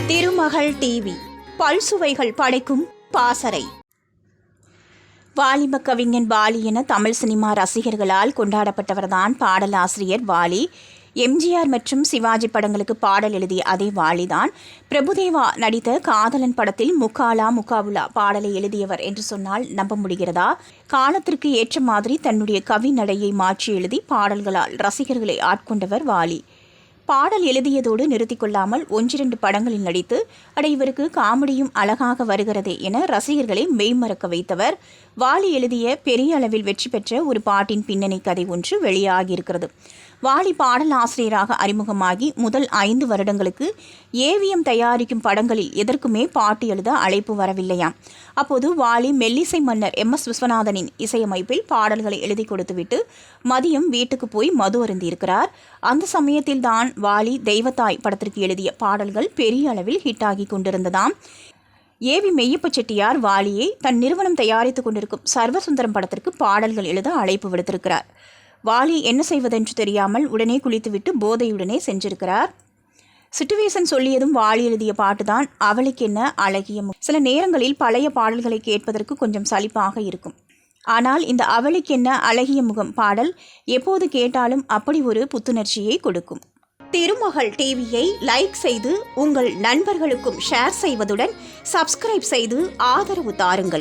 திருமகள் TV பல்சுவைகள் படைக்கும் பாசறை. வாலிப கவிஞன் வாலி என தமிழ் சினிமா ரசிகர்களால் கொண்டாடப்பட்டவர்தான் பாடலாசிரியர் வாலி. எம்ஜிஆர் மற்றும் சிவாஜி படங்களுக்கு பாடல் எழுதிய அதே வாலிதான் பிரபுதேவா நடித்த காதலன் படத்தில் முக்காலா முக்காவுலா பாடலை எழுதியவர் என்று சொன்னால் நம்ப முடிகிறதா? காலத்திற்கு ஏற்ற மாதிரி தன்னுடைய கவி நடையை மாற்றி எழுதி பாடல்களால் ரசிகர்களை ஆட்கொண்டவர் வாலி. பாடல் எழுதியதோடு நிறுத்திக் கொள்ளாமல் ஒன்றிரண்டு படங்களில் நடித்து இவருக்கு காமெடியும் அழகாக வருகிறதே என ரசிகர்களை மெய்மறக்க வைத்தவர். வாலி எழுதிய பெரிய அளவில் வெற்றி பெற்ற ஒரு பாட்டின் பின்னணி கதை ஒன்று வெளியாகியிருக்கிறது. வாலி பாடல் ஆசிரியராக அறிமுகமாகி முதல் 5 வருடங்களுக்கு ஏவிஎம் தயாரிக்கும் படங்களில் எதற்குமே பாட்டு எழுத அழைப்பு வரவில்லையாம். அப்போது வாலி மெல்லிசை மன்னர் MS விஸ்வநாதனின் இசையமைப்பில் பாடல்களை எழுதி கொடுத்துவிட்டு மதியம் வீட்டுக்கு போய் மது அருந்தியிருக்கிறார். அந்த சமயத்தில்தான் வாலி தெய்வத்தாய் படத்திற்கு எழுதிய பாடல்கள் பெரிய அளவில் ஹிட்டாகி கொண்டிருந்ததாம். ஏவி மெய்யப்ப செட்டியார் வாலியை தன் நிறுவனம் தயாரித்துக் கொண்டிருக்கும் சர்வசுந்தரம் படத்திற்கு பாடல்கள் எழுத அழைப்பு விடுத்திருக்கிறார். வாலி என்ன செய்வதென்று தெரியாமல் உடனே குளித்துவிட்டு போதையுடனே சென்றிருக்கிறார். சிட்டுவேஷன் சொல்லியதும் வாலி எழுதிய பாட்டுதான் அவளுக்கென்ன அழகிய முகம். சில நேரங்களில் பழைய பாடல்களை கேட்பதற்கு கொஞ்சம் சலிப்பாக இருக்கும். ஆனால் இந்த அவளுக்கென்ன அழகிய முகம் பாடல் எப்போது கேட்டாலும் அப்படி ஒரு புத்துணர்ச்சியை கொடுக்கும். திருமகள் டிவியை லைக் செய்து உங்கள் நண்பர்களுக்கும் ஷேர் செய்வதுடன் சப்ஸ்கிரைப் செய்து ஆதரவு தாருங்கள்.